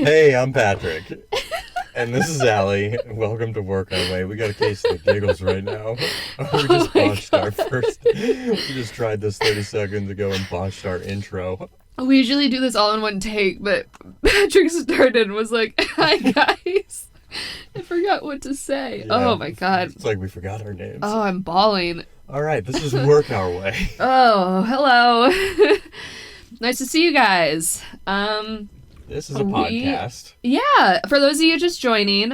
Hey, I'm Patrick. And this is Allie. Welcome to Work Our Way. We got a case of the giggles right now. We just botched our first... We just tried this 30 seconds ago and botched our intro. We usually do this all in one take, but Patrick started and was like, hi guys. I forgot what to say. Yeah, oh my god. It's like we forgot our names. Oh, I'm bawling. All right, this is Work Our Way. Oh, hello. Nice to see you guys. This is a podcast. Yeah, for those of you just joining,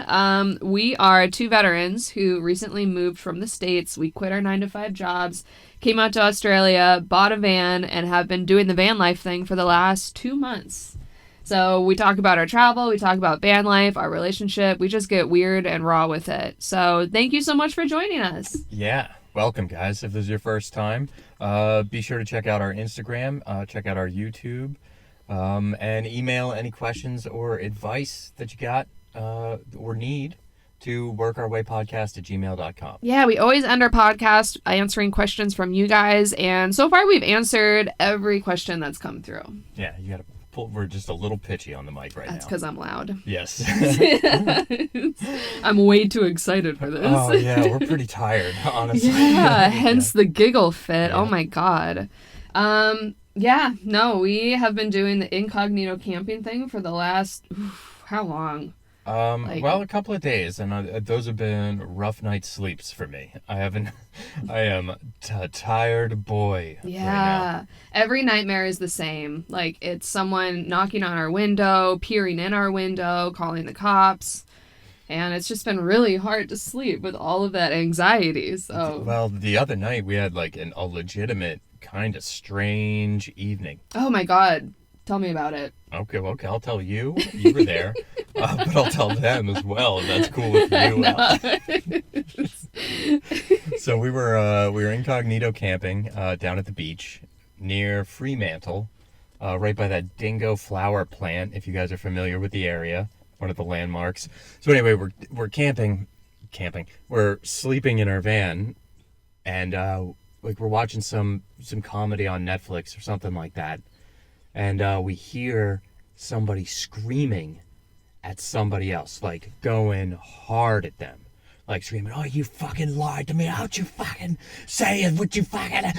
we are two veterans who recently moved from the States. We quit our 9-to-5 jobs, came out to Australia, bought a van, and have been doing the van life thing for the last 2 months. So we talk about our travel, we talk about van life, our relationship. We just get weird and raw with it. So thank you so much for joining us. Yeah. Welcome, guys. If this is your first time, be sure to check out our Instagram, check out our YouTube, and email any questions or advice that you got or need to workourwaypodcast@gmail.com. Yeah, we always end our podcast answering questions from you guys, and so far we've answered every question that's come through. Yeah, you got to pull. We're just a little pitchy on the mic right now. That's because I'm loud. Yes. I'm way too excited for this. Oh, yeah, we're pretty tired, honestly. Yeah, hence the giggle fit. Yeah. Oh, my God. Yeah, no, we have been doing the incognito camping thing for the last, how long? Well, a couple of days, and those have been rough night sleeps for me. I am a tired boy. Yeah. Right Every nightmare is the same. Like, it's someone knocking on our window, peering in our window, calling the cops. And it's just been really hard to sleep with all of that anxiety. So. Well, the other night we had like a legitimate kind of strange evening. Oh my God. Tell me about it. Okay, I'll tell you. You were there. But I'll tell them as well, if that's cool with you. So we were incognito camping down at the beach near Fremantle, right by that dingo flower plant, if you guys are familiar with the area, one of the landmarks. So anyway, we're camping. We're sleeping in our van, and like we're watching some comedy on Netflix or something like that. And we hear somebody screaming at somebody else, like going hard at them, like screaming, "Oh, you fucking lied to me! How'd you fucking say it? What you fucking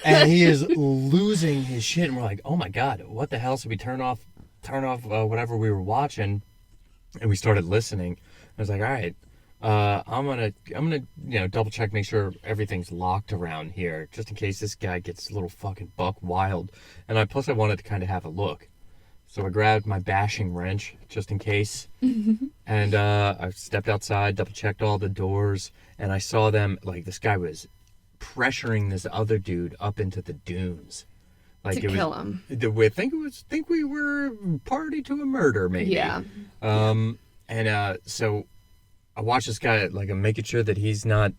And he is losing his shit, and we're like, "Oh my God, what the hell?" So we turn off whatever we were watching, and we started listening. I was like, "All right, I'm gonna double check, make sure everything's locked around here, just in case this guy gets a little fucking buck wild." And I wanted to kind of have a look. So I grabbed my bashing wrench, just in case. And I stepped outside, double-checked all the doors, and I saw them, like, this guy was pressuring this other dude up into the dunes. Like, to kill him. I think we were party to a murder, maybe. Yeah. So I watched this guy, like, I'm making sure that he's not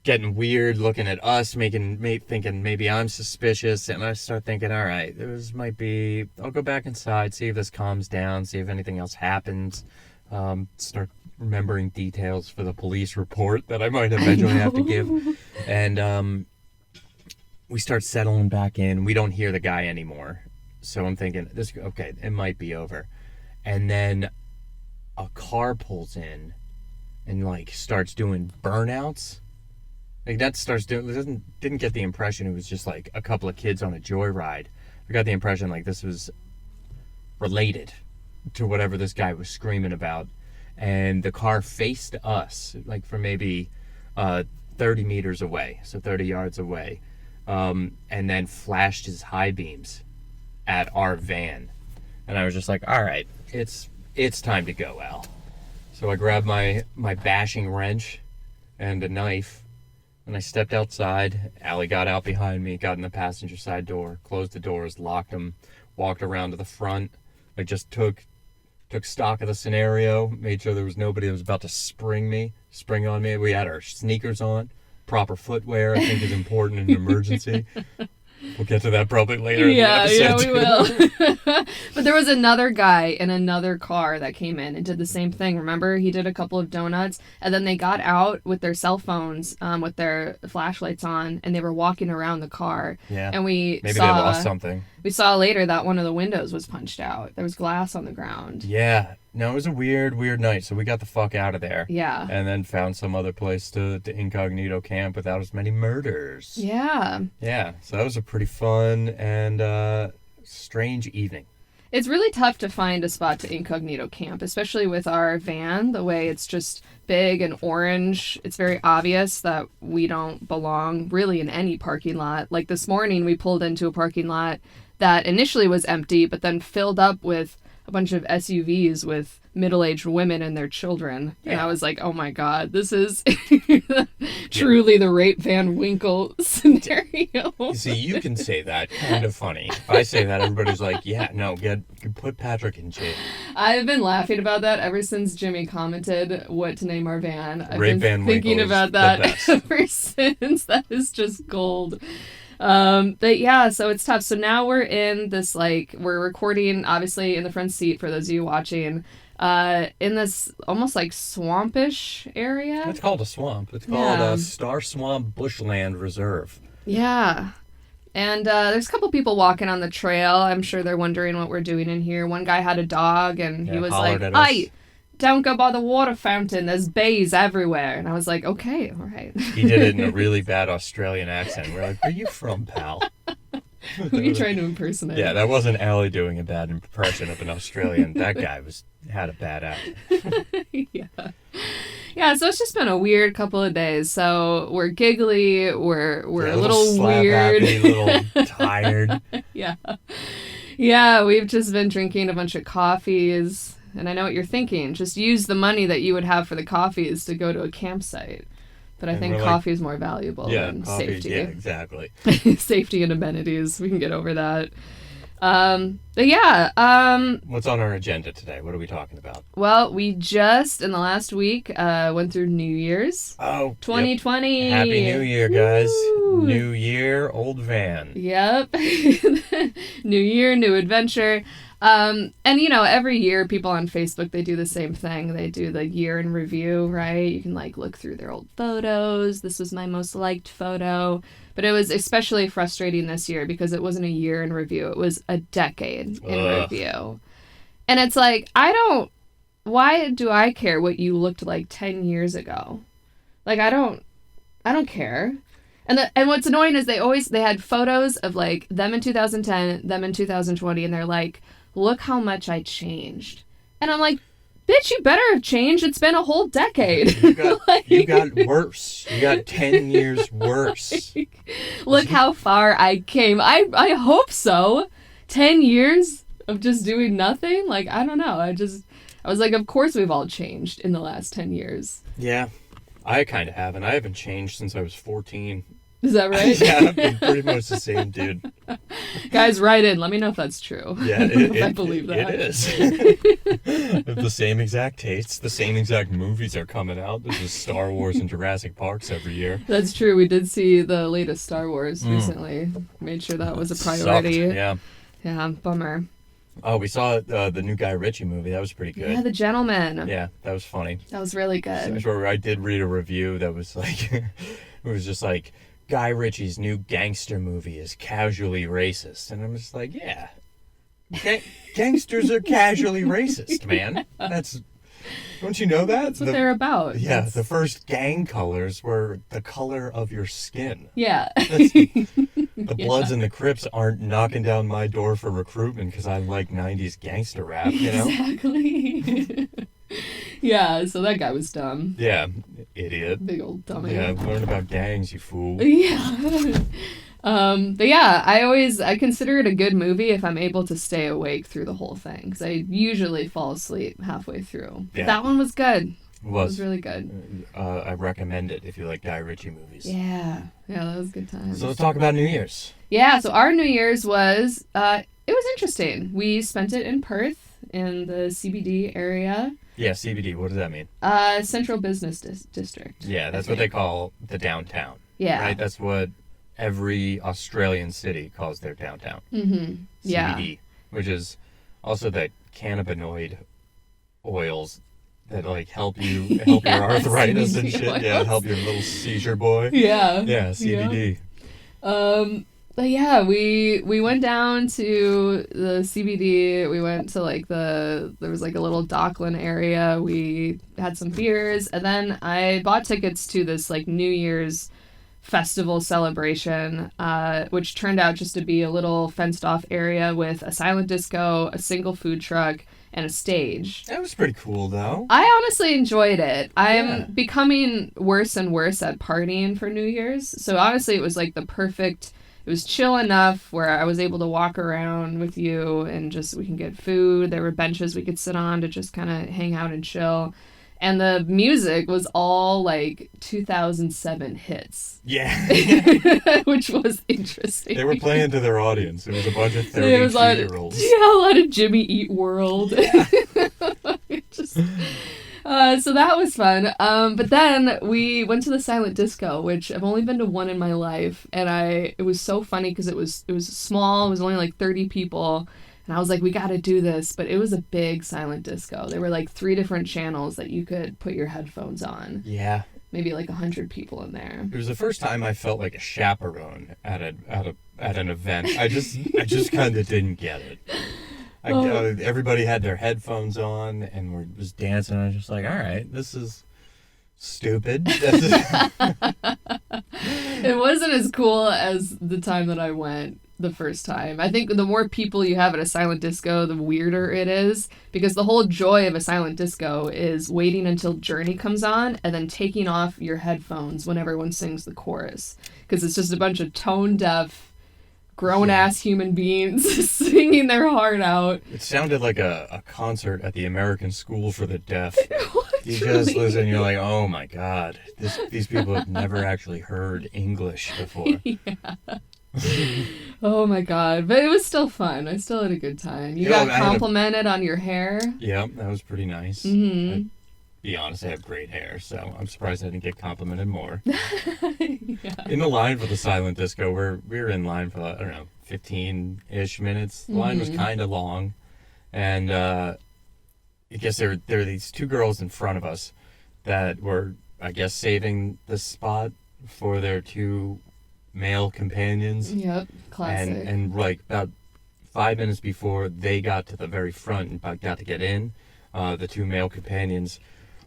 getting weird, looking at us, thinking maybe I'm suspicious, and I start thinking, all right, I'll go back inside, see if this calms down, see if anything else happens, start remembering details for the police report that I might eventually have to give, and we start settling back in. We don't hear the guy anymore, so I'm thinking, okay, it might be over, and then a car pulls in and, like, starts doing burnouts. Like, didn't get the impression it was just, like, a couple of kids on a joyride. I got the impression, like, this was related to whatever this guy was screaming about. And the car faced us, like, for maybe 30 meters away, so 30 yards away, and then flashed his high beams at our van. And I was just like, all right, it's time to go, Al. So I grabbed my bashing wrench and a knife, and I stepped outside. Allie got out behind me, got in the passenger side door, closed the doors, locked them, walked around to the front. I just took stock of the scenario, made sure there was nobody that was about to spring on me. We had our sneakers on. Proper footwear, I think, is important in an emergency. We'll get to that probably later in the episode. Yeah, we will. But there was another guy in another car that came in and did the same thing. Remember, he did a couple of donuts, and then they got out with their cell phones, with their flashlights on, and they were walking around the car. Yeah. And we Maybe saw, they lost something. we saw later that one of the windows was punched out. There was glass on the ground. Yeah. No, it was a weird night, so we got the fuck out of there. Yeah. And then found some other place to incognito camp without as many murders. Yeah. Yeah, so that was a pretty fun and strange evening. It's really tough to find a spot to incognito camp, especially with our van, the way it's just big and orange. It's very obvious that we don't belong really in any parking lot. Like this morning, we pulled into a parking lot that initially was empty, but then filled up with a bunch of SUVs with middle-aged women and their children. Yeah. And I was like, oh my God, this is truly the Rape Van Winkle scenario. You see, you can say that. Kind of funny. If I say that, everybody's like, yeah, no, put Patrick in jail. I've been laughing about that ever since Jimmy commented what to name our van. I've Rape been Van thinking Winkle about that ever since. That is just gold. But yeah, so it's tough. So now we're in this, like, we're recording obviously in the front seat for those of you watching, in this almost like swampish area. It's called a swamp. It's called a Star Swamp Bushland Reserve. Yeah. And there's a couple people walking on the trail. I'm sure they're wondering what we're doing in here. One guy had a dog and he was like, "Hey, don't go by the water fountain. There's bees everywhere." And I was like, okay, all right. He did it in a really bad Australian accent. We're like, where are you from, pal? Who are you trying to impersonate? Yeah, that wasn't Allie doing a bad impression of an Australian. That guy had a bad accent. Yeah, so it's just been a weird couple of days. So we're giggly, we're a little weird. Happy, a little tired. Yeah, we've just been drinking a bunch of coffees. And I know what you're thinking. Just use the money that you would have for the coffees to go to a campsite. But I think coffee is more valuable than safety. Yeah, exactly. Safety and amenities. We can get over that. But yeah. What's on our agenda today? What are we talking about? Well, we just, in the last week, went through New Year's. Oh, 2020. Yep. Happy New Year, guys. Woo. New year, old van. Yep. New year, new adventure. And, you know, every year people on Facebook, they do the same thing. They do the year in review, right? You can, like, look through their old photos. This was my most liked photo. But it was especially frustrating this year because it wasn't a year in review. It was a decade in review. And it's like, why do I care what you looked like 10 years ago? Like, I don't care. And what's annoying is they had photos of, like, them in 2010, them in 2020, and they're like, look how much I changed. And I'm like, bitch, you better have changed. It's been a whole decade. You got worse. You got 10 years worse. Look how far I came. I hope so. 10 years of just doing nothing? Like, I don't know. I was like, of course we've all changed in the last 10 years. Yeah. I kind of haven't. I haven't changed since I was 14. Is that right? Yeah, I've been pretty much the same dude. Guys, write in. Let me know if that's true. Yeah, I believe that. It is. The same exact tastes, the same exact movies are coming out. There's just Star Wars and Jurassic Parks every year. That's true. We did see the latest Star Wars recently. Made sure that was a priority. Sucked. Yeah. Yeah, bummer. Oh, we saw the new Guy Ritchie movie. That was pretty good. Yeah, The Gentleman. Yeah, that was funny. That was really good. So I did read a review that was like, it was just like, Guy Ritchie's new gangster movie is casually racist. And I'm just like, yeah. Gangsters are casually racist, man. Don't you know that? That's what they're about. Yeah, the first gang colors were the color of your skin. Yeah. The Bloods and the Crips aren't knocking down my door for recruitment because I like 90s gangster rap, you know? Exactly. Yeah, so that guy was dumb. Yeah, idiot. Big old dummy. Yeah, learn about gangs, you fool. Yeah. But yeah, I consider it a good movie if I'm able to stay awake through the whole thing, because I usually fall asleep halfway through. Yeah. That one was good. It was really good. I recommend it if you like Guy Ritchie movies. Yeah, that was a good time. So let's talk about New Year's. Yeah, so our New Year's was, it was interesting. We spent it in Perth, in the CBD area. Yeah, CBD, what does that mean? Central Business District. Yeah, that's what they call the downtown. Yeah. Right, that's what every Australian city calls their downtown. Mm-hmm. Yeah. CBD, which is also the cannabinoid oils that like help your arthritis and shit. Oils. Yeah, help your little seizure boy. Yeah. Yeah, CBD. Yeah. But yeah, we went down to the CBD. We went to like there was like a little Dockland area. We had some beers, and then I bought tickets to this like New Year's festival celebration, which turned out just to be a little fenced off area with a silent disco, a single food truck, and a stage. That was pretty cool, though. I honestly enjoyed it. I'm Yeah. becoming worse and worse at partying for New Year's. So honestly, it was like the perfect. It was chill enough where I was able to walk around with you and just we can get food. There were benches we could sit on to just kind of hang out and chill. And the music was all like 2007 hits. Yeah. Which was interesting. They were playing to their audience. It was a bunch of It was 32-year-olds. Yeah, a lot of Jimmy Eat World. So that was fun. But then we went to the silent disco, which I've only been to one in my life, and it was so funny because it was small. It was only like 30 people, and I was like, we got to do this. But it was a big silent disco. There were like 3 different channels that you could put your headphones on. Yeah. Maybe like 100 people in there. It was the first time I felt like a chaperone at an event. I just kind of didn't get it. Everybody had their headphones on and were just dancing. I was just like, all right, this is stupid. It wasn't as cool as the time that I went the first time. I think the more people you have at a silent disco, the weirder it is, because the whole joy of a silent disco is waiting until Journey comes on and then taking off your headphones when everyone sings the chorus, because it's just a bunch of tone-deaf grown-ass human beings singing their heart out. It sounded like a concert at the American School for the Deaf. You Truly. just listen, you're like, oh my God, these people have never actually heard English before. Yeah. Oh my God. But it was still fun. I still had a good time. You Yeah, got complimented on your hair. Yeah, that was pretty nice. Mm-hmm. Be honest, I have great hair, so I'm surprised I didn't get complimented more. Yeah. In the line for the silent disco, we were in line for, I don't know, 15-ish minutes. The line was kind of long, and I guess there were these 2 girls in front of us that were, I guess, saving the spot for their 2 male companions. Yep. Classic. And like about 5 minutes before they got to the very front and got to get in, the 2 male companions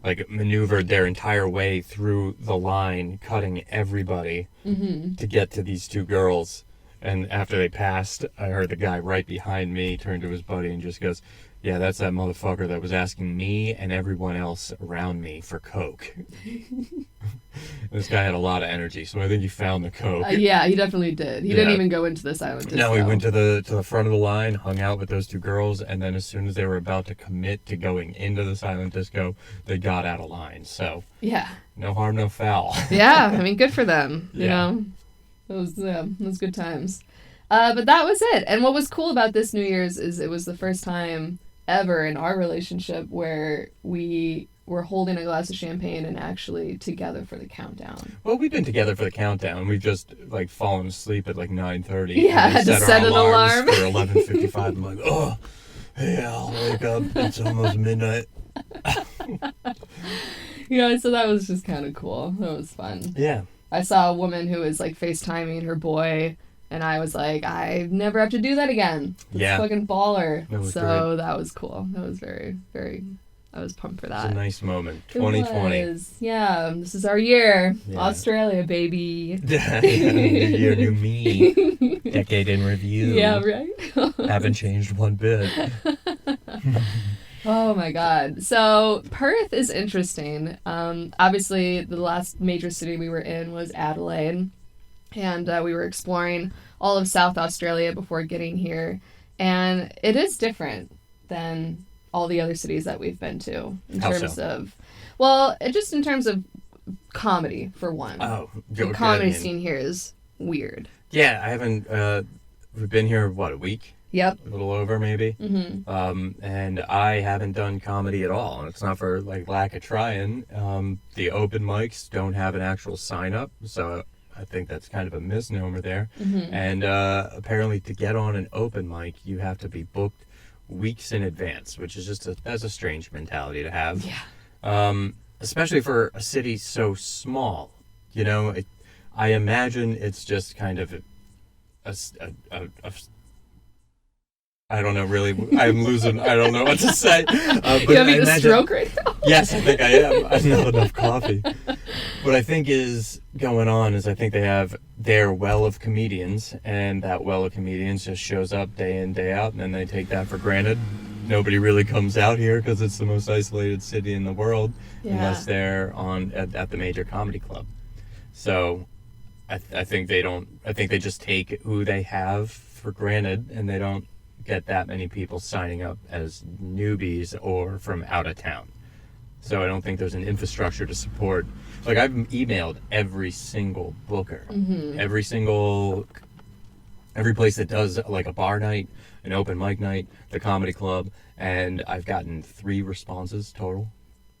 like maneuvered their entire way through the line, cutting everybody to get to these 2 girls. And after they passed, I heard the guy right behind me turn to his buddy and just goes, yeah, that's that motherfucker that was asking me and everyone else around me for Coke. This guy had a lot of energy, so I think he found the Coke. Yeah, he definitely did. He didn't even go into the silent disco. No, he went to the front of the line, hung out with those 2 girls, and then as soon as they were about to commit to going into the silent disco, they got out of line. So Yeah. no harm, no foul. Yeah, I mean, good for them. You Yeah. know, those good times. But that was it. And what was cool about this New Year's is it was the first time ever in our relationship where we were holding a glass of champagne and actually together for the countdown. Well, we've been together for the countdown. We've just like fallen asleep at like 9:30. Yeah, I had to set an alarm for 11:55. I'm like, oh, hey, I'll wake up. It's almost midnight. Yeah, so that was just kind of cool. That was fun. Yeah. I saw a woman who was like FaceTiming her boy, and I was like, I never have to do that again. That's Yeah. fucking baller. That was so great. that was cool. That was very, very, I was pumped for that. It's a nice moment. It 2020. was. Yeah, this is our year. Yeah. Australia, baby. New year, new me. Decade in review. Yeah, right? Haven't changed one bit. Oh my God. So Perth is interesting. Obviously, the last major city we were in was Adelaide. And we were exploring all of South Australia before getting here. And it is different than all the other cities that we've been to in How terms so? of, well, just in terms of comedy, for one. Oh, The okay, comedy I mean, scene here is weird. Yeah, I haven't. We've been here, what, a week? Yep. A little over, maybe. Mm-hmm. And I haven't done comedy at all. And it's not for like lack of trying. The open mics don't have an actual sign up, so I think that's kind of a misnomer there. Mm-hmm. And apparently, to get on an open mic, you have to be booked weeks in advance, which is that's a strange mentality to have. Yeah. Especially for a city so small. You know, I imagine it's just kind of I don't know, really. I'm losing. I don't know what to say. But You having a stroke right now? Yes, I think I am. I don't have enough coffee. What I think is going on is I think they have their well of comedians, and that well of comedians just shows up day in, day out, and then they take that for granted. Nobody really comes out here because it's the most isolated city in the world, unless they're at the major comedy club. So I think they don't. I think they just take who they have for granted, and they don't get that many people signing up as newbies or from out of town. So I don't think there's an infrastructure to support. Like, I've emailed every single booker, every place that does like a bar night, an open mic night, the comedy club, and I've gotten 3 responses total.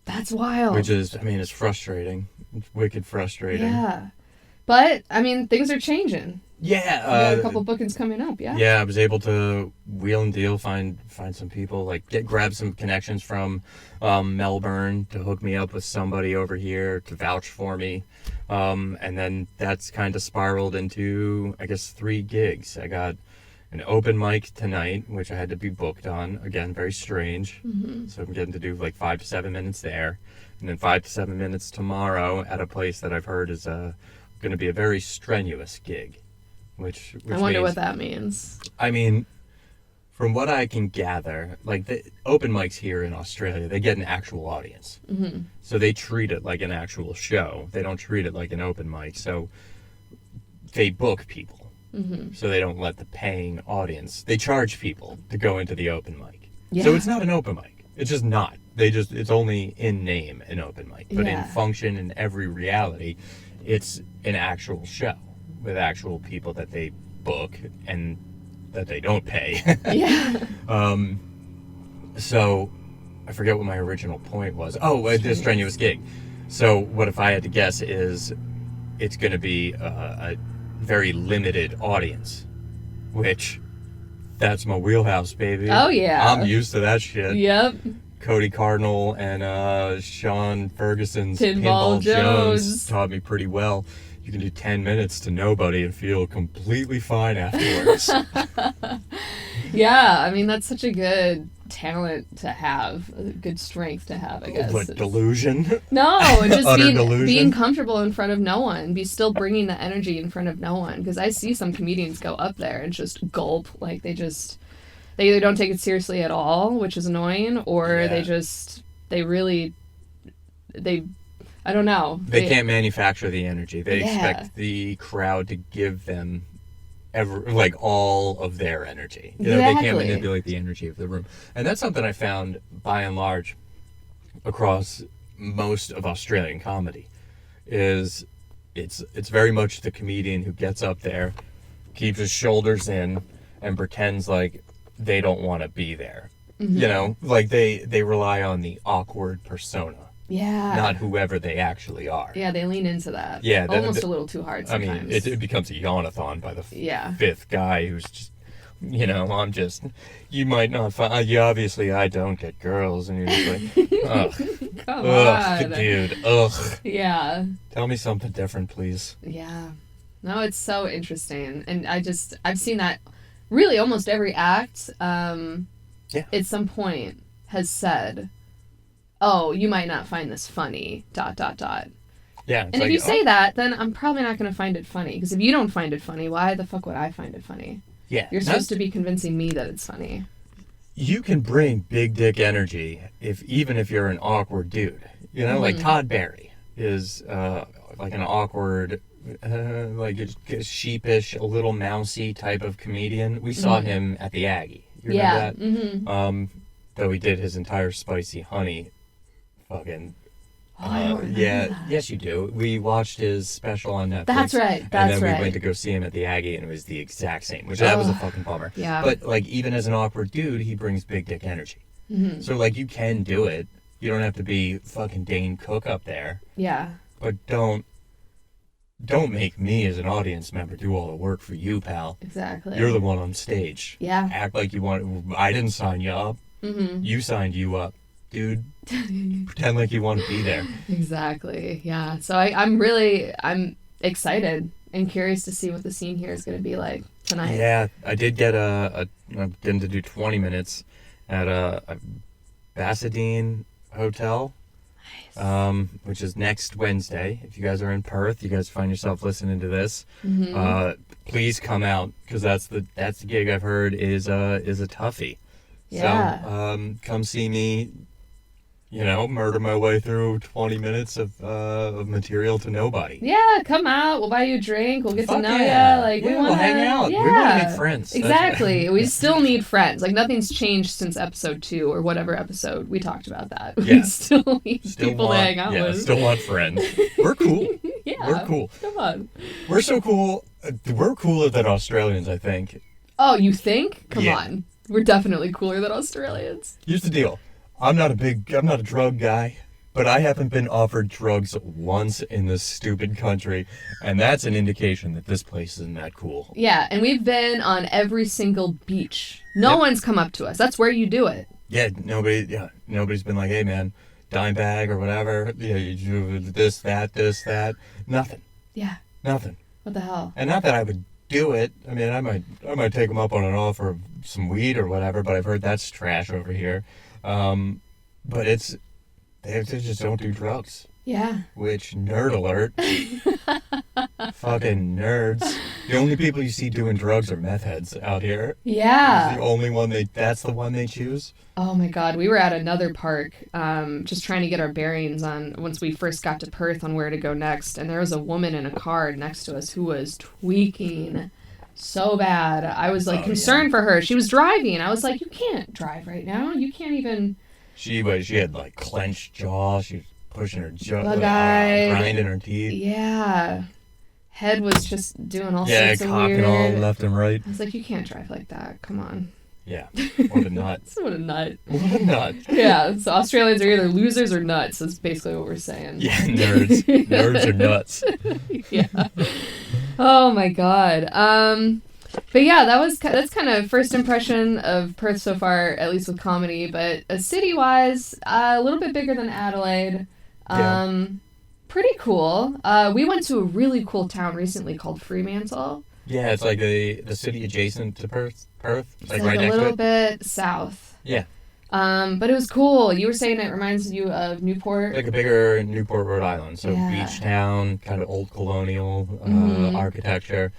That's wild. Which is, I mean, it's frustrating. It's wicked frustrating. Yeah. But, I mean, things are changing. Yeah. We got a couple bookings coming up, yeah? Yeah, I was able to wheel and deal, find some people, like grab some connections from Melbourne to hook me up with somebody over here to vouch for me. And then that's kind of spiraled into, I guess, 3 gigs. I got an open mic tonight, which I had to be booked on. Again, very strange. So I'm getting to do like 5 to 7 minutes there. And then 5 to 7 minutes tomorrow at a place that I've heard is going to be a very strenuous gig. Which I wonder means, what that means. I mean, from what I can gather, like the open mics here in Australia, they get an actual audience. So they treat it like an actual show. They don't treat it like an open mic. So they book people. So they don't let the paying audience. They charge people to go into the open mic. Yeah. So it's not an open mic. It's just not. It's only in name an open mic. But in function, in every reality, it's an actual show with actual people that they book and that they don't pay. So I forget what my original point was. Oh, this strenuous gig. So what if I had to guess is it's going to be a very limited audience, which that's my wheelhouse, baby. Oh, yeah. I'm used to that shit. Yep. Cody Cardinal and Sean Ferguson's Pinball Jones taught me pretty well. You can do 10 minutes to nobody and feel completely fine afterwards. Yeah, I mean, that's such a good talent to have, a good strength to have, I guess. What, delusion? No, just delusion? being comfortable in front of no one, be still bringing the energy in front of no one. Because I see some comedians go up there and just gulp, like they either don't take it seriously at all, which is annoying, or I don't know. They can't manufacture the energy. They expect the crowd to give them all of their energy. You know, they can't manipulate the energy of the room. And that's something I found by and large across most of Australian comedy is it's very much the comedian who gets up there, keeps his shoulders in, and pretends like they don't want to be there. You know, like they rely on the awkward persona. Yeah. Not whoever they actually are. Yeah, they lean into that. Yeah. Almost a little too hard sometimes. I mean, it becomes a yawn-a-thon by the 5th guy who's just, you might not find, obviously I don't get girls. And you're just like, ugh. Come on. Dude, ugh. Yeah. Tell me something different, please. Yeah. No, it's so interesting. And I've seen that really almost every act at some point has said, oh, you might not find this funny, ... Yeah. And if you say that, then I'm probably not going to find it funny. Because if you don't find it funny, why the fuck would I find it funny? Yeah. You're supposed to be convincing me that it's funny. You can bring big dick energy even if you're an awkward dude. You know, like Todd Barry is like an awkward, like a sheepish, a little mousy type of comedian. We saw him at the Aggie. You remember that? Though he did his entire Spicy Honey fucking... yes you do. We watched his special on Netflix. That's right. And then we went to go see him at the Aggie, and it was the exact same, which that was a fucking bummer. Yeah. But like, even as an awkward dude, he brings big dick energy. So like, you can do it. You don't have to be fucking Dane Cook up there. Yeah. But don't make me as an audience member do all the work for you, pal. Exactly. You're the one on stage. Yeah. Act like you want. I didn't sign you up. You signed you up. Dude, pretend like you want to be there. Exactly. Yeah. So I'm excited and curious to see what the scene here is going to be like. tonight. Yeah, I did get I'm getting to do 20 minutes at a Pasadena hotel, which is next Wednesday. If you guys are in Perth, you guys find yourself listening to this, please come out, because that's the gig I've heard is a toughie. Yeah. So come see me, murder my way through 20 minutes of material to nobody. Yeah, come out. We'll buy you a drink. We'll get to know Yeah. you. Like, Yeah, we want we'll to hang out. Yeah. We want to make friends. Exactly. We still need friends. Like, nothing's changed since episode 2 or whatever episode we talked about that. Yeah. We still need people to hang out with. Still want friends. We're cool. Yeah. We're cool. Come on. We're so cool. We're cooler than Australians, I think. Oh, you think? Come Yeah. on. We're definitely cooler than Australians. Here's the deal. I'm not a drug guy, but I haven't been offered drugs once in this stupid country, and that's an indication that this place isn't that cool. Yeah, and we've been on every single beach. No one's come up to us. That's where you do it. Yeah, nobody's been like, hey man, dime bag or whatever. Yeah, you do this, that. Nothing. Yeah. Nothing. What the hell? And not that I would do it. I mean, I might take them up on an offer of some weed or whatever, but I've heard that's trash over here. But they just don't do drugs. Yeah. Which, nerd alert. Fucking nerds. The only people you see doing drugs are meth heads out here. Yeah. It's the only one that's the one they choose. Oh my God. We were at another park, just trying to get our bearings on once we first got to Perth on where to go next. And there was a woman in a car next to us who was tweaking so bad. I was concerned for her. She was driving. I was like, you can't drive right now. You can't even. She had like clenched jaw. She was pushing her jaw, Bug-eyed. grinding her teeth. Yeah. Head was just doing all sorts of cocking weird. all left and right. I was like, you can't drive like that. Come on. Yeah. What a nut. What a nut. What a nut. Yeah. So Australians are either losers or nuts. That's basically what we're saying. Yeah, nerds. Nerds are nuts. Yeah. Oh my God. But yeah, that's kind of first impression of Perth so far, at least with comedy. But city-wise, a little bit bigger than Adelaide. Pretty cool. We went to a really cool town recently called Fremantle. Yeah, it's like the city adjacent to Perth. It's Like right a next to little it. bit south. Yeah. But it was cool. You were saying it reminds you of Newport. Like a bigger Newport, Rhode Island. So Yeah. beach town, kind of old colonial architecture.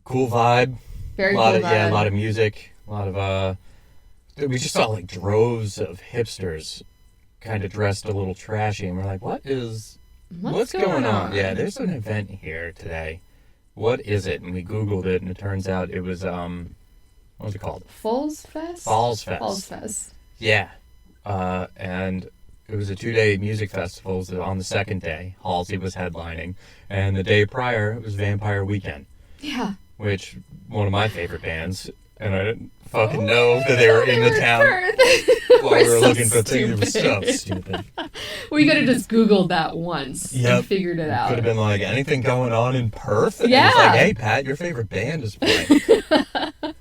Cool vibe. Very cool vibe. Yeah, a lot of music. A lot of we just saw like droves of hipsters kind of dressed a little trashy, and we're like, what's going on? Yeah, there's an event here today. What is it? And we Googled it, and it turns out it was what was it called? Falls Fest? Falls Fest. Falls Fest. Yeah. And it was a 2-day music festival. So on the second day, Halsey was headlining. And the day prior, it was Vampire Weekend. Yeah. Which, one of my favorite bands. And I didn't fucking know that they were in the town while we were so looking for things. It was so stupid. We could have just Googled that once Yep. and figured it out. Could have been like, anything going on in Perth? And Yeah. it's like, hey, Pat, your favorite band is playing.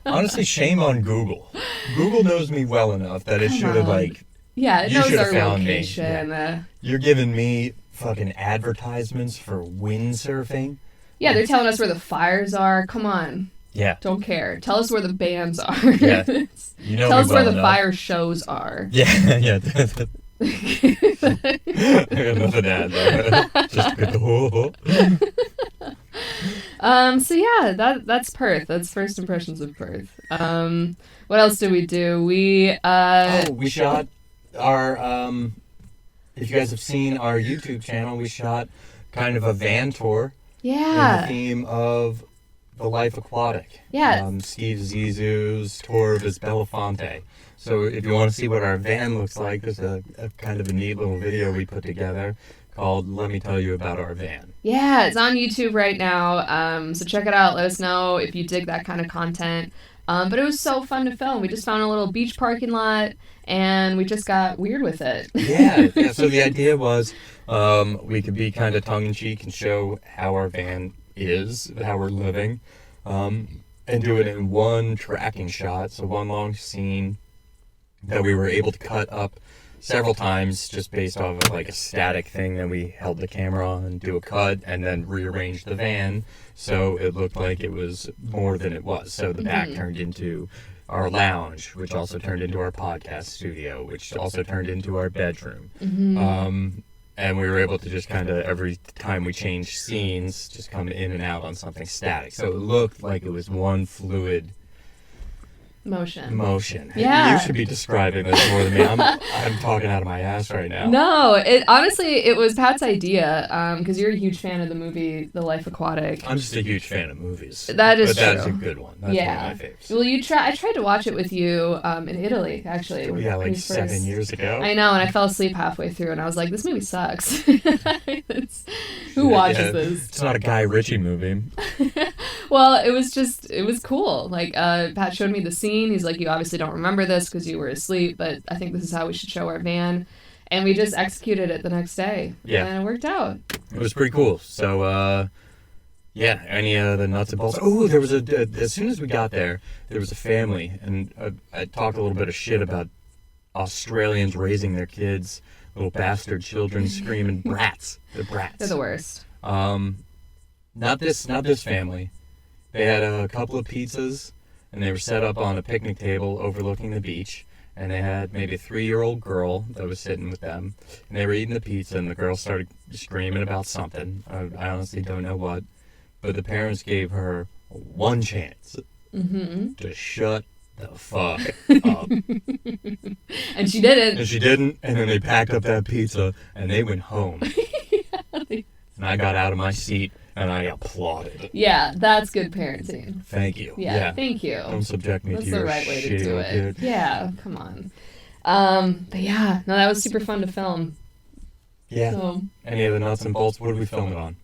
Honestly, shame on Google. Google knows me well enough that it Come should have, on. like, Yeah, it You knows should have our found me. location. you're giving me fucking advertisements for windsurfing. Yeah, they're telling us where the fires are. Come on. Yeah. Don't care. Tell us where the bands are. Yeah. You know Tell me us well where the enough. fire shows are. Yeah, yeah. I got nothing to add there. Just get the So yeah, that's Perth. That's first impressions of Perth. What else did we do? We we shot our if you guys have seen our YouTube channel, we shot kind of a van tour in the yeah. theme of the life aquatic. Yeah. Steve Zissou's tour of his Belafonte. So if you want to see what our van looks like, there's a kind of a neat little video we put together called Let Me Tell You About Our Van. Yeah, it's on YouTube right now. So check it out. Let us know if you dig that kind of content. But it was so fun to film. We just found a little beach parking lot, and we just got weird with it. Yeah. So the idea was we could be kind of tongue-in-cheek and show how our van is, how we're living, and do it in one tracking shot, so one long scene that we were able to cut up several times just based off of like a static thing. Then we held the camera on and do a cut and then rearranged the van so it looked like it was more than it was. So the back turned into our lounge, which also turned into our podcast studio, which also turned into our bedroom. And we were able to just kind of, every time we changed scenes, just come in and out on something static. So it looked like it was one fluid motion. Yeah. You should be describing this more than me. I'm talking out of my ass right now. No, it was Pat's idea, because you're a huge fan of the movie The Life Aquatic. I'm just a huge fan of movies. That is true. But that's a true. good one. That's one of my favorites. Well, I tried to watch it with you in Italy, actually. Yeah, like 7 years ago. I know, and I fell asleep halfway through, and I was like, this movie sucks. Who watches this? It's not a Guy Ritchie movie. Well, it was cool. Like, Pat showed me the scene. He's like, you obviously don't remember this because you were asleep, but I think this is how we should show our van. And we just executed it the next day. Yeah. And it worked out. It was pretty cool. So, yeah, any of the nuts and bolts. Oh, there was as soon as we got there was a family, and I talked a little bit of shit about Australians raising their kids, little bastard children screaming brats. They're brats. They're the worst. Not this family. They had a couple of pizzas, and they were set up on a picnic table overlooking the beach, and they had maybe a 3-year-old girl that was sitting with them, and they were eating the pizza, and the girl started screaming about something. I honestly don't know what, but the parents gave her one chance to shut the fuck up. And she didn't. And then they packed up that pizza, and they went home. And I got out of my seat, and I applauded. Yeah, that's good parenting. Thank you. Yeah. Thank you. Don't subject me That's to your the right way to shitty do old it. kid. Yeah, come on. But yeah, no, that was super fun to film. Yeah. So. Any of the nuts and bolts? What did we film it on?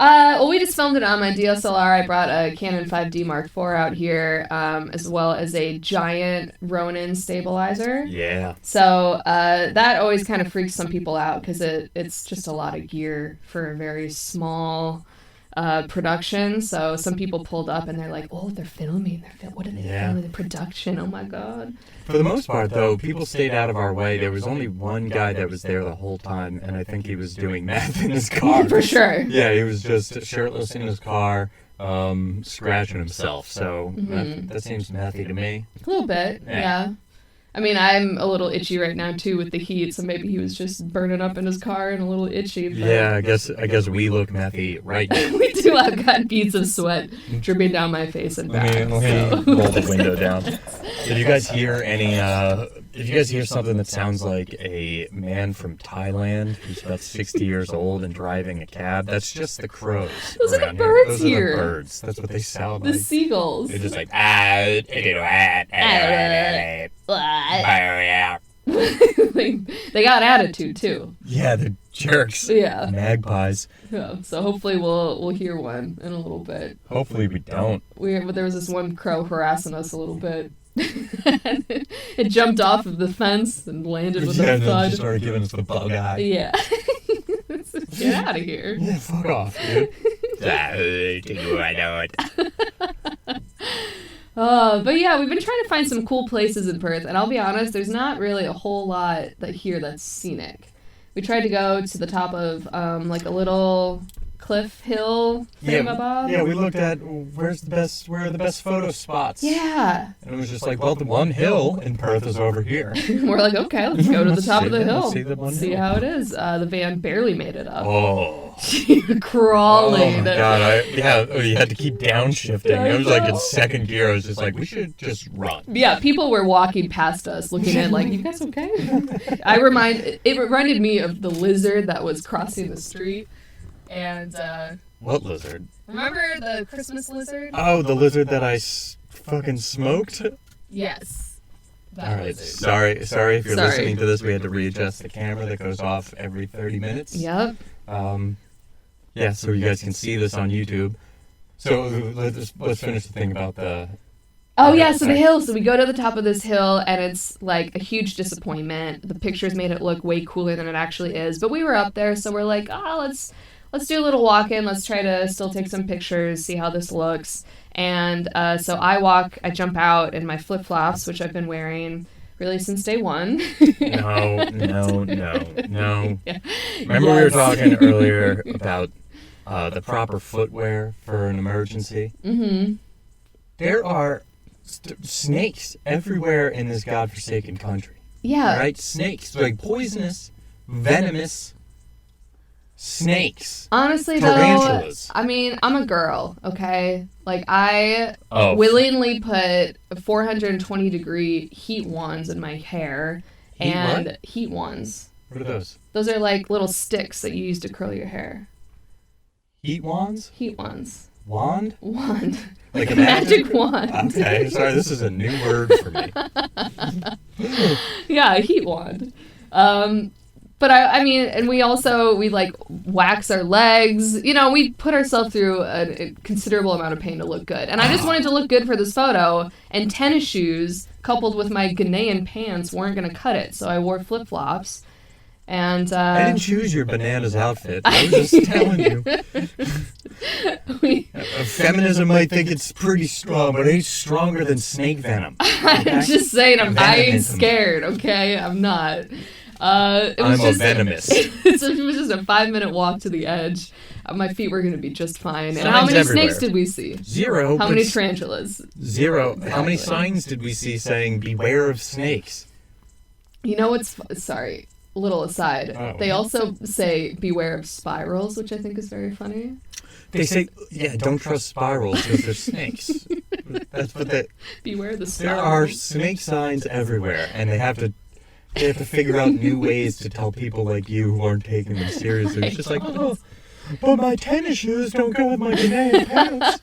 Well, we just filmed it on my DSLR. I brought a Canon 5D Mark IV out here, as well as a giant Ronin stabilizer. Yeah. So that always kind of freaks some people out because it's just a lot of gear for a very small production. So some people pulled up and they're like, "Oh, they're filming. What are they filming? The production? Oh my god!" For the most part, though, people stayed out of our way. There was only one guy that was there the whole time, and I think he was doing meth in his car. For sure. Yeah, he was just shirtless in his car, scratching himself. So that seems methy to me. A little bit, yeah. I mean, I'm a little itchy right now too with the heat, so maybe he was just burning up in his car and a little itchy. But... Yeah, I guess we look methy right now. We do. I've got beads of sweat dripping down my face and back. Let me roll the window down. Did you guys hear Did you guys hear something that sounds like a man from Thailand who's about 60 years old and driving a cab? That's just the crows. Those are the around birds here. Those here. are the birds. That's what they sound The like. seagulls. They're just like they got attitude too. Yeah, they're jerks. Yeah. Magpies. Yeah. So hopefully we'll hear one in a little bit. Hopefully we don't. But there was this one crow harassing us a little bit. It jumped off of the fence and landed with a and then thud. just started giving us the bug eye. Yeah. Get out of here. Yeah, fuck off, dude. I know it. But yeah, we've been trying to find some cool places in Perth, and I'll be honest, there's not really a whole lot that's scenic. We tried to go to the top of like a little cliff hill thingamabob. Yeah, we looked at where are the best photo spots. Yeah. And it was just like, well, the one hill in Perth is over here. We're like, okay, let's go to the top of the hill. Let's see how it is. The van barely made it up. Oh. Crawling. Oh my god, you had to keep downshifting. I was like in second gear. I was just like, we should just run. Yeah, people were walking past us looking at like, you guys okay? It reminded me of the lizard that was crossing the street. And, what lizard? remember the Christmas lizard? Oh, the lizard that I fucking smoked? Yes. All right, sorry if you're listening to this. We had to readjust the camera that goes off every 30 minutes. Yep. Yeah, so you guys can see this on YouTube. So let's finish the thing about the... Oh, yeah, so the hill. So we go to the top of this hill, and it's, like, a huge disappointment. The pictures made it look way cooler than it actually is. But we were up there, so we're like, let's do a little walk-in. Let's try to still take some pictures, see how this looks. And so I jump out in my flip-flops, which I've been wearing really since day one. No. Yeah. Remember we were Yes. talking earlier about the proper footwear for an emergency? Mm-hmm. There are snakes everywhere in this godforsaken country. Yeah. Right? Snakes. Like poisonous, venomous snakes. Honestly, Tarantulas. though, I mean, I'm a girl, okay? Like, I Oh. willingly put 420-degree heat wands in my hair. Heat and what? heat wands. What are those? Those are like little sticks that you use to curl your hair. Heat wands? Heat wands. Wand? Wand. Like a magic wand. Okay, sorry, this is a new word for me. Yeah, a heat wand. But I mean, and we like wax our legs. You know, we put ourselves through a considerable amount of pain to look good. And I just wanted to look good for this photo, and tennis shoes coupled with my Ghanaian pants weren't going to cut it. So I wore flip-flops. And I didn't choose your bananas outfit. I was just telling you. Feminism might think it's pretty strong, but it's stronger than snake venom. Okay? I'm just saying, I ain't Venomism. scared, okay? I'm not. I'm a venomous. It was just a 5-minute walk to the edge. My feet were going to be just fine. And how Signs many everywhere. snakes did we see? Zero. How but many tarantulas? Zero. How many Exactly. signs did we see saying beware of snakes? You know what's... Sorry, little aside. Oh. They also say beware of spirals, which I think is very funny. They say, yeah, don't trust spirals because they're snakes. That's what they... Beware the There spirals. are snake signs everywhere, and they have to figure out new ways to tell people like you who aren't taking them seriously. It's just like, oh, but my tennis shoes don't go with my Ghanaian pants.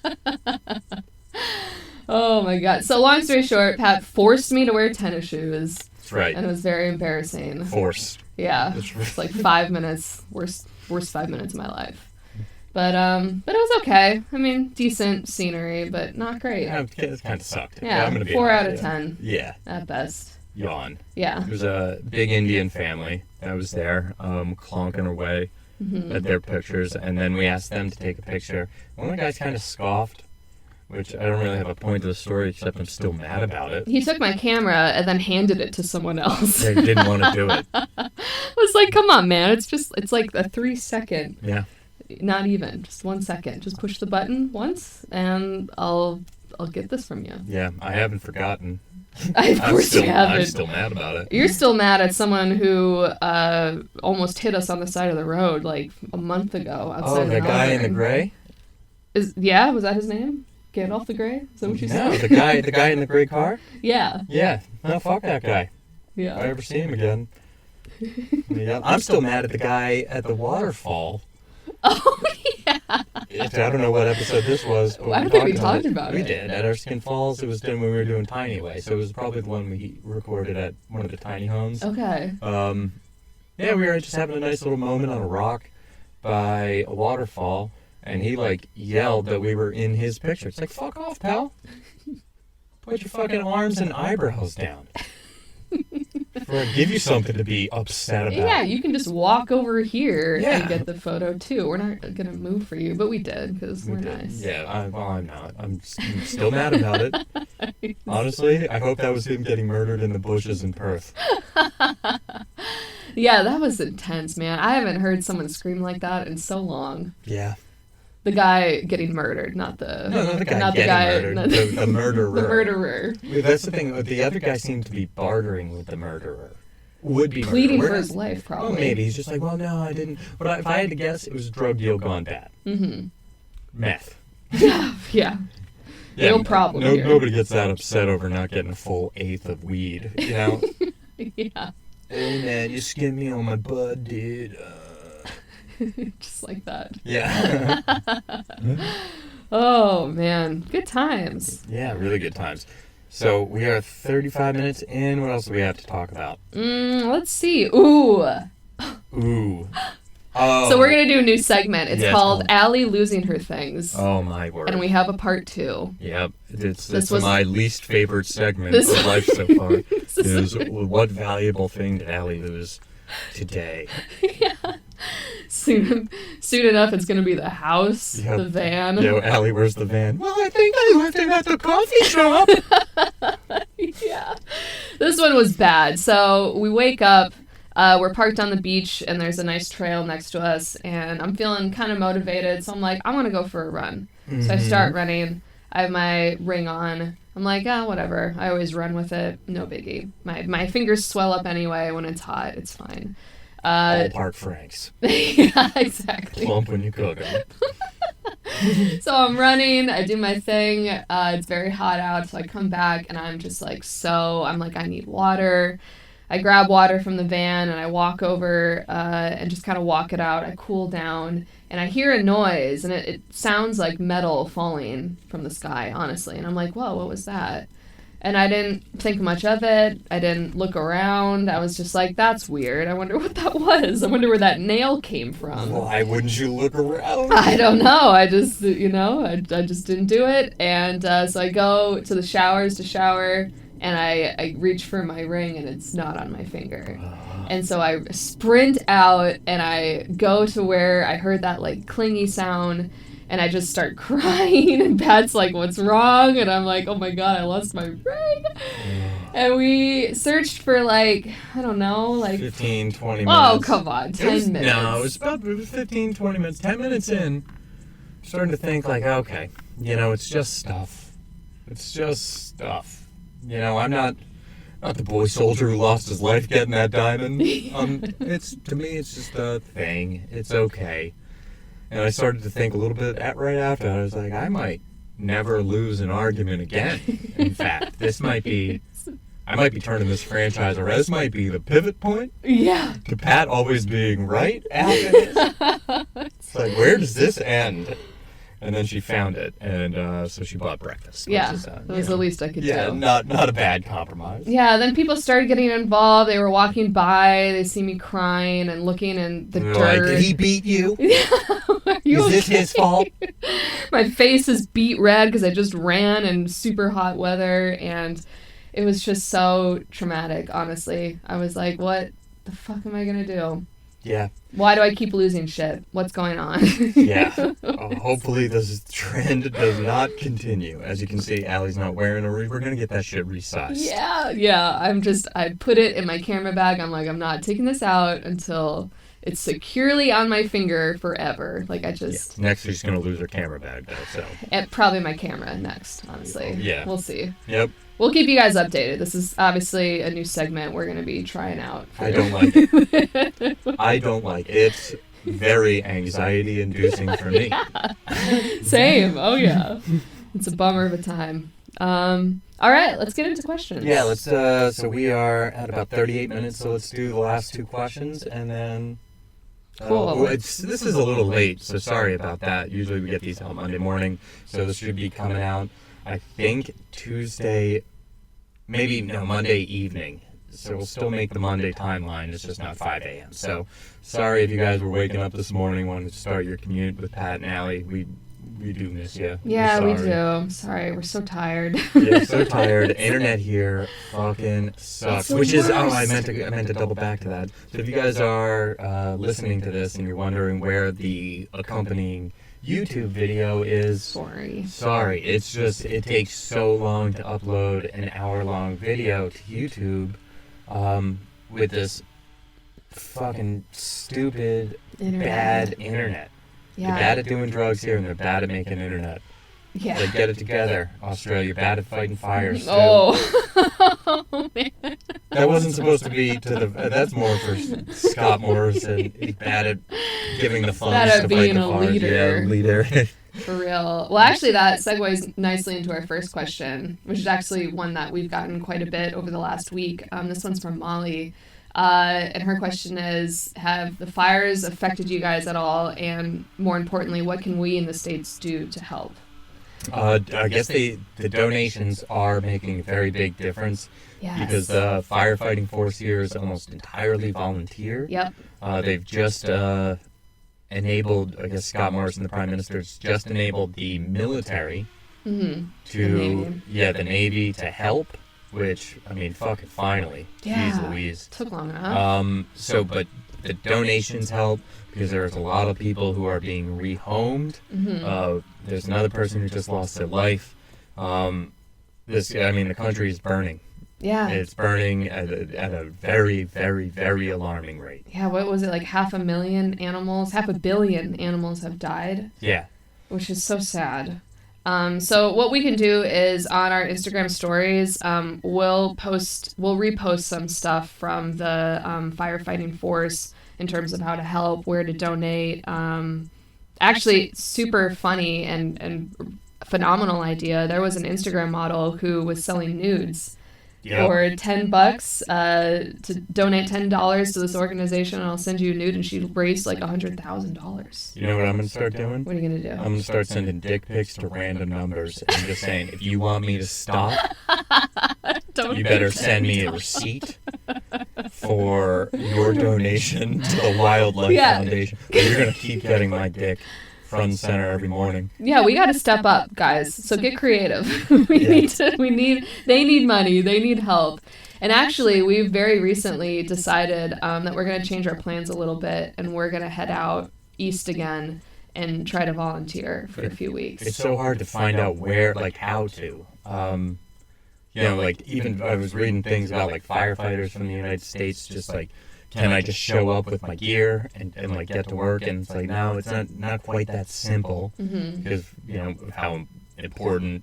Oh my god. So long story short, Pat forced me to wear tennis shoes, That's right. and it was very embarrassing. Forced. Yeah. That's right. It's like 5 minutes, worst 5 minutes of my life. But it was okay. I mean, decent scenery, but not great. Yeah, it kind of sucked. Yeah, I'm gonna be 4 honest out of with you. 10 Yeah, at best. yawn. Yeah. There was a big Indian family that was there, clonking away at their pictures, and then we asked them to take a picture. One of the guys kind of scoffed, which I don't really have a point to the story, except I'm still mad about it. He took my camera and then handed it to someone else. They didn't want to do it. I was like, come on, man. It's like a 3-second. Yeah. Not even. Just 1 second. Just push the button once, and I'll get this from you. Yeah, I haven't forgotten. Of course you haven't. I'm still mad about it. You're still mad at someone who almost hit us on the side of the road like a month ago outside Oh, of the guy in the Melbourne. gray? Was that his name? Gandalf the Grey? Is that what you No, said? the guy in the gray car? Yeah. Yeah. No, fuck that guy. If I Yeah. ever see him again. Yeah, I'm still mad at the guy at the waterfall. Oh, yeah. I don't know what episode this was. But I don't think we talked about We it. did. At Erskine Falls, it was when we were doing Tiny Way. So it was probably the one we recorded at one of the tiny homes. Okay. Yeah, we were just having a nice little moment on a rock by a waterfall, and he, like, yelled that we were in his picture. It's like, fuck off, pal. Put your fucking arms and eyebrows down. Or give you something to be upset about. Yeah, you can just walk over here Yeah. and get the photo too. We're not gonna move for you, but we did because we're nice. Yeah, I'm not. I'm still mad about it. Honestly, I hope that was him getting murdered in the bushes in Perth. Yeah, that was intense, man. I haven't heard someone scream like that in so long. Yeah. The guy getting murdered, not the No, not the guy not the getting guy, murdered. not The murderer. the murderer. That's the thing. The other guy seemed to be bartering with the murderer. Would be Pleading murderer. for his life, probably. Well, maybe. He's just like, well, no, I didn't. But if I had to guess, it was a drug deal gone bad. Mm-hmm. Meth. Yeah. Real problem here. Nobody gets that upset over not getting a full eighth of weed, you know? Yeah. Hey, man, you skimmed me on my bud, dude. Just like that. Yeah. Oh, man. Good times. Yeah, really good times. So we are 35 minutes in. What else do we have to talk about? Let's see. Ooh. Ooh. Oh. So we're going to do a new segment. It's Yeah, it's called called- Allie Losing Her Things. Oh, my word. And we have a part 2. Yep. It's This was- my least favorite segment This- of life so far. This is- is what valuable thing did Allie lose today? Soon enough, it's going to be the house, Yep. the van. Yo, Allie, where's the van? Well, I think I left it at the coffee shop. Yeah. This one was bad. So we wake up, we're parked on the beach, and there's a nice trail next to us, and I'm feeling kind of motivated, so I'm like, I want to go for a run. So I start running. I have my ring on. I'm like, whatever. I always run with it. No biggie. My fingers swell up anyway when it's hot. It's fine. Ballpark Franks. Yeah, exactly. Plump when you cook them. So I'm running. I do my thing. It's very hot out, so I come back, and I'm just like, I need water. I grab water from the van, and I walk over and just kind of walk it out. I cool down, and I hear a noise, and it sounds like metal falling from the sky, honestly. And I'm like, whoa, what was that? And I didn't think much of it. I didn't look around. I was just like, that's weird. I wonder what that was. I wonder where that nail came from. Why wouldn't you look around? I don't know. I just, I just didn't do it. And so I go to the showers to shower, and I reach for my ring, and it's not on my finger. And so I sprint out, and I go to where I heard that, like, clingy sound, and I just start crying, and Pat's like, what's wrong? And I'm like, oh my God, I lost my ring. And we searched for, like, I don't know, like 15, 20 minutes. Oh, come on, 10 minutes. No, it was 15, 20 minutes. 10 minutes in, starting to think, like, okay, it's just stuff. It's just stuff. I'm not the boy soldier who lost his life getting that diamond. To me, it's just a thing. It's okay. And I started to think a little bit right after. I was like, I might never lose an argument again. In fact, I might be turning this franchise around. This might be the pivot point. Yeah. To Pat always being right after this. It's like, where does this end? And then she found it, and so she bought breakfast. Yeah, that was the least I could do. Yeah, not a bad compromise. Yeah, then people started getting involved. They were walking by, they see me crying and looking in the dirt. Like, did he beat you? Is this his fault? My face is beet red because I just ran in super hot weather, and it was just so traumatic, honestly. I was like, what the fuck am I going to do? Yeah. Why do I keep losing shit? What's going on? Yeah. Hopefully this trend does not continue. As you can see, Allie's not wearing a ring. We're going to get that shit resized. Yeah. I put it in my camera bag. I'm like, I'm not taking this out until it's securely on my finger forever. Like, I just... Yeah. Next, she's going to lose her camera bag, though, so... And probably my camera next, honestly. Yeah. We'll see. Yep. We'll keep you guys updated. This is obviously a new segment we're going to be trying out. I don't like it. I don't like it. It's very anxiety-inducing for me. Yeah. Same. Oh, yeah. It's a bummer of a time. All right, let's get into questions. Yeah, let's. So we are at about 38 minutes, so let's do the last two questions, and then... Cool. This is a little late, so sorry about that. Usually we get these on Monday morning, so this should be coming out, I think, Monday evening. So we'll still make the Monday timeline. It's just not 5 a.m. So sorry if you guys were waking up this morning wanting to start your commute with Pat and Allie. We do miss you. Yeah, we do. I'm sorry. We're so tired. Yeah, so tired. Internet here fucking sucks. Which is I meant to double back to that. So if you guys are listening to this and you're wondering where the accompanying YouTube video is, sorry. It's just it takes so long to upload an hour-long video to YouTube with this fucking stupid bad internet. Yeah. They're bad at doing drugs here, and they're bad at making internet. Yeah. They get it together. Australia, you're bad at fighting fires, too. Oh, man. That wasn't supposed to be that's more for Scott Morrison. He's bad at giving the funds Bad at to being fight the a fires. leader. Yeah, leader. For real. Well, actually, that segues nicely into our first question, which is actually one that we've gotten quite a bit over the last week. This one's from Molly. And her question is, have the fires affected you guys at all? And more importantly, what can we in the States do to help? I guess the donations are making a very big difference. Yes. Because the firefighting force here is almost entirely volunteer. Yep. They've just enabled, I guess Scott Morrison, the Prime Minister, has just enabled the military the Navy to help. Which, I mean, fucking finally. Yeah. Jeez Louise. Took long enough. But the donations help because there's a lot of people who are being rehomed. There's another person who just lost their life. The country is burning Yeah. It's burning at a very, very, very alarming rate. Yeah, what was it, like 500,000 animals, 500,000,000 animals have died? Yeah. Which is so sad. So what we can do is on our Instagram stories, we'll repost some stuff from the firefighting force in terms of how to help, where to donate. Actually, super funny and phenomenal idea. There was an Instagram model who was selling nudes. Yep. For $10 to donate $10 to this organization, and I'll send you a nude, and she raised like $100,000. You know what I'm going to start doing? What are you going to do? I'm going to start sending dick pics to random numbers and just saying, if you want me to stop, you better send me a receipt for your donation to the Wildlife Foundation. You're going to keep getting my dick front and center every morning. Yeah, we got to step up, guys. So get creative. They need money. They need help. And actually, we've very recently decided that we're going to change our plans a little bit, and we're going to head out east again and try to volunteer for a few weeks. It's so hard to find out where, like, how to. You know, like, even I was reading things about, like, firefighters from the United States, just like, can I just show up with my gear and like get to work? And it's like, no, it's not quite that simple, because you know how important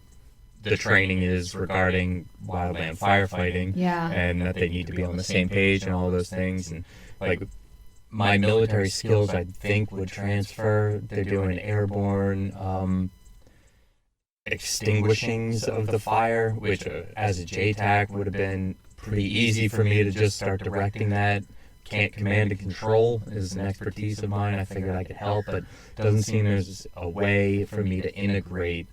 the training is regarding wildland firefighting, and that they need to be on the same page and all those things. And like, my military skills, I think, would transfer. They're doing airborne extinguishings of the fire, which as a JTAC would have been pretty easy for me to just start directing that. Command and control is an expertise of mine. I figured I could help, but it doesn't seem there's a way for me to integrate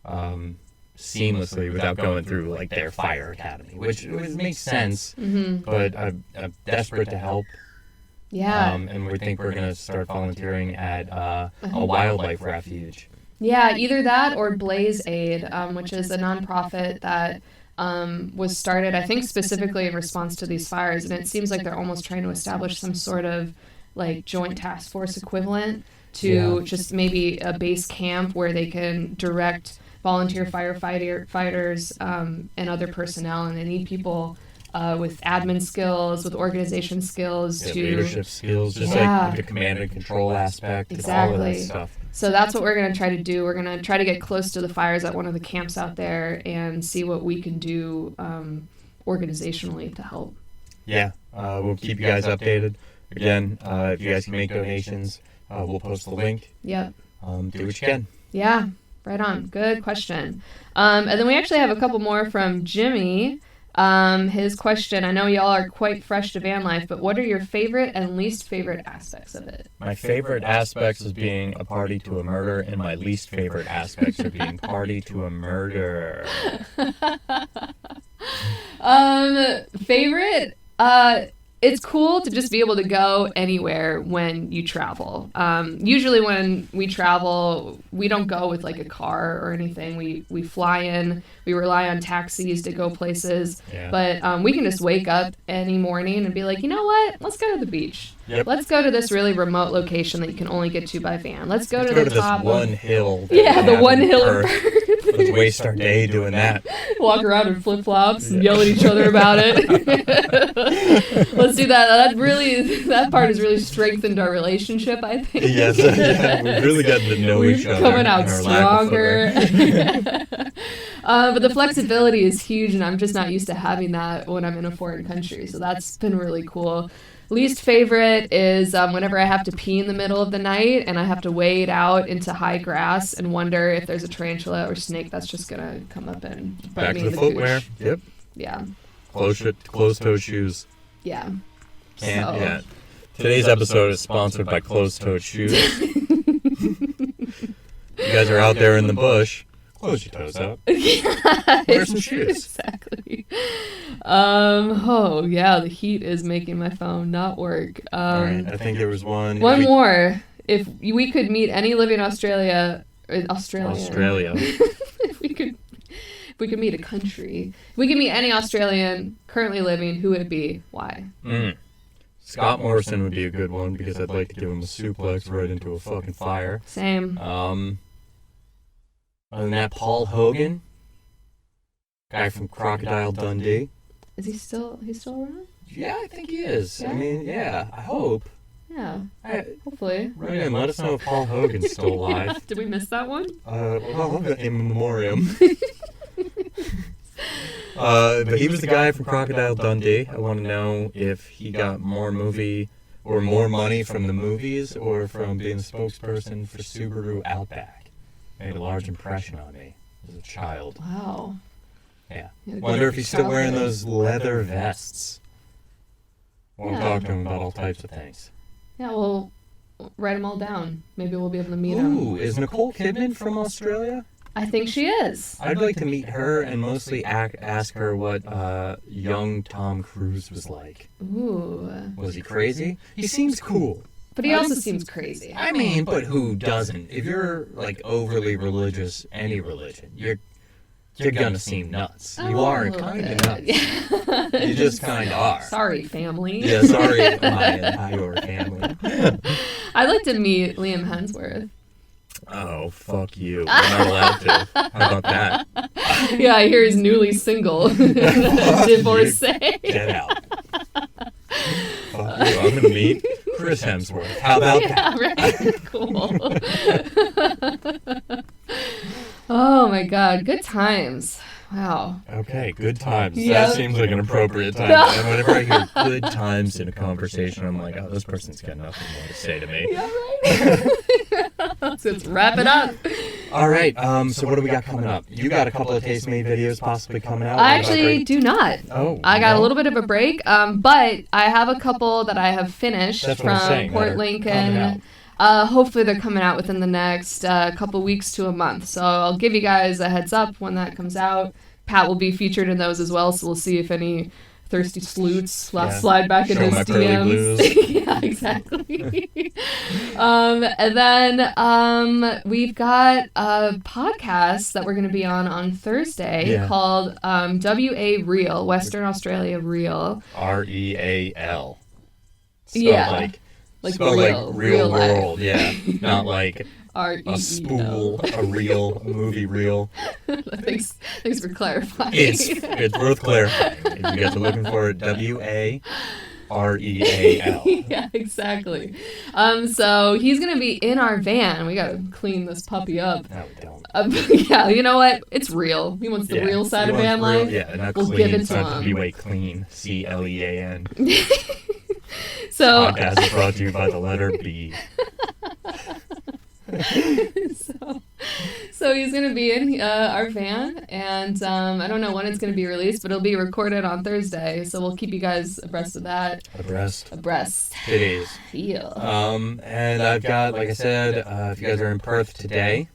seamlessly without going through like their fire academy, which makes sense. But I'm desperate to help. Yeah. And we think we're going to start volunteering at a wildlife refuge. Yeah, either that or Blaze Aid, which is a nonprofit that was started, I think, specifically in response to these fires, and it seems like they're almost trying to establish some sort of like joint task force equivalent to just maybe a base camp where they can direct volunteer firefighters and other personnel, and they need people with admin skills, with organization skills, to leadership skills, just like the command and control aspect, all of that stuff. So that's what we're going to try to do. We're going to try to get close to the fires at one of the camps out there and see what we can do organizationally to help. Yeah, we'll keep you guys updated. Again, if you guys can make donations, we'll post the link. Yep. Do what you can. Yeah, right on. Good question. And then we actually have a couple more from Jimmy. His question, I know y'all are quite fresh to van life, but what are your favorite and least favorite aspects of it? My favorite aspects is being a party to a murder, and my least favorite aspects are being party to a murder. Favorite? It's cool to just be able to go anywhere when you travel. Usually when we travel, we don't go with like a car or anything. We fly in. We rely on taxis to go places. Yeah. But we can just wake up any morning and be like, you know what? Let's go to the beach. Yep. Let's go to this really remote location that you can only get to by van. Let's go to the top this one hill. The one hill. Let's waste our day doing that. Walk around in flip-flops and yell at each other about it. Let's do that. That part has really strengthened our relationship, I think. Yes, we've really gotten to know each other. Coming out stronger. But the flexibility is huge, and I'm just not used to having that when I'm in a foreign country. So that's been really cool. Least favorite is whenever I have to pee in the middle of the night and I have to wade out into high grass and wonder if there's a tarantula or snake that's just going to come up and bite me in the footwear. gooch. Yep. Yeah. Closed-toed shoes. Yeah. Yeah. Today's episode is sponsored by closed-toed shoes. You guys are out there in the bush. Close your toes up. Wear some shoes. Exactly. The heat is making my phone not work. All right, I think there was one. One more. If we could meet any living Australia. If we could meet a country. If we could meet any Australian currently living, who would it be? Why? Scott Morrison would be a good one because I'd like to give him a suplex right into a fucking fire. Same. Other than that, Paul Hogan, guy from Crocodile Dundee. He's still around? Yeah, I think he is. Yeah? I mean, yeah, I hope. Yeah, hopefully. Right in, let us know if Paul Hogan's still alive. Did we miss that one? Well, in memoriam. But he was the guy from Crocodile Dundee. I want to know if he got more movie or more money from the movies or from being the spokesperson for Subaru Outback. Made a large impression on me as a child. Wow. Yeah. Wonder if he's still wearing those leather vests. We'll talk to him about all types of things. Yeah, we'll write them all down. Maybe we'll be able to meet him. Ooh, is Nicole Kidman from Australia? I think she is. I'd like to meet her and mostly ask her what young Tom Cruise was like. Ooh. Was he crazy? He seems cool. But he also seems crazy. I mean, but who doesn't? If you're like overly religious, any religion, you're gonna seem nuts. You are kind of nuts. You just kind of are. Sorry, family. Yeah, sorry, my your family. I'd like to meet Liam Hemsworth. Oh, fuck you. We're not allowed to. How about that? Yeah, I hear he's newly single. Divorcee. Get out. Fuck you. I'm gonna meet Chris Hemsworth. How about that? Right? Cool. Oh my god, good times. Wow. Okay, good times. Yep. That seems like an appropriate time. And whenever I hear good times in a conversation, I'm like, oh, this person's got nothing more to say to me. Yeah, right. So let's wrap it up. All right, so what do we got coming up? You got a couple of Taste Made videos possibly coming out? I actually do not. Oh. I got a little bit of a break, but I have a couple that I have finished That's what I'm from saying, Port Lincoln. Hopefully they're coming out within the next couple weeks to a month. So I'll give you guys a heads up when that comes out. Pat will be featured in those as well, so we'll see if any thirsty sleuts slide back into his DMs. Yeah, exactly. And then we've got a podcast that we're going to be on Thursday called WA Real, Western Australia Real. REAL. Like real world, life. Yeah. Not like a spool, a movie reel. Thanks for clarifying. It's worth clarifying. If you guys are looking for it, WAREAL. Yeah, exactly. So he's gonna be in our van. We gotta clean this puppy up. No, we don't. Yeah, you know what? It's real. He wants the real side of van life. Yeah, not we'll clean. give it It's to not him. WA clean. CLEAN. So podcast is brought to you by the letter B. So he's going to be in our van, and I don't know when it's going to be released, but it'll be recorded on Thursday, so we'll keep you guys abreast of that. Abreast. It is. Feel. And I've got, like I said, if you guys are in Perth today,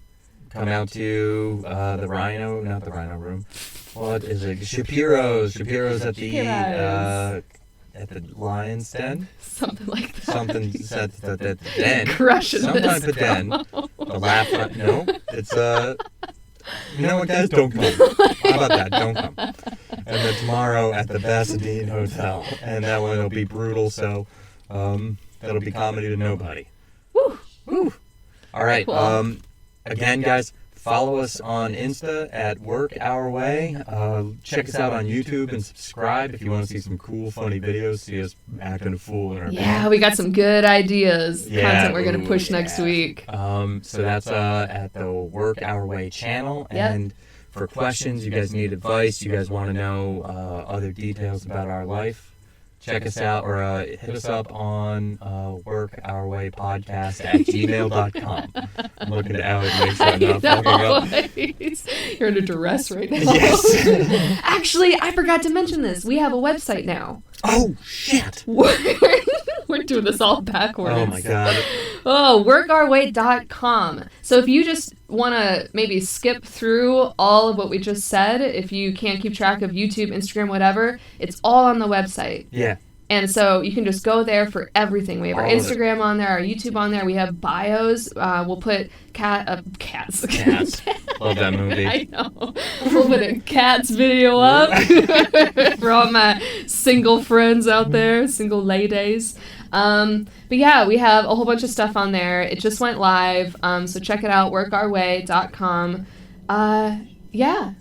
come out to not the Rhino Room. What is it? Shapiro's at the Lion's Den? Something like that. Something said that the den. Crushing Some this type of den. The laugh. No, it's you know what, guys? Don't come. How about that? Don't come. And then tomorrow at the Pasadena Hotel, and that one will be brutal. So, that'll be comedy to nobody. Woo. Woo. All right. Cool. Again, guys. Follow us on Insta at Workourway. Check us out on YouTube and subscribe if you want to see some cool, funny videos. See us acting a fool in our Yeah, we got some good ideas. Content we're going to push next week. So that's at the Work Our Way channel. And for questions, you guys need advice, you guys want to know other details about our life, check us out or hit us up on workourwaypodcast at gmail.com. I'm looking to Allie to make sure I'm not fucking up. You're under duress right now. Yes. Actually, I forgot to mention this. We have a website now. Oh, shit. We're doing this all backwards. Oh, my God. Oh, workourway.com. So if you just want to maybe skip through all of what we just said, if you can't keep track of YouTube, Instagram, whatever, it's all on the website. Yeah. And so you can just go there for everything. We have our Instagram on there, our YouTube on there. We have bios. We'll put cats. Love that movie. I know. We'll put a Cats video up for all my single friends out there, single ladies. But yeah, we have a whole bunch of stuff on there. It just went live. So check it out, workourway.com. Yeah.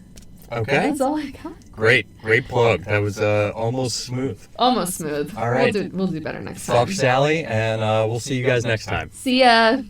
Okay. That's all I got. Great plug. That was almost smooth. Almost smooth. All right. We'll do better next time. Talk Sally, and we'll see you guys next time. See ya.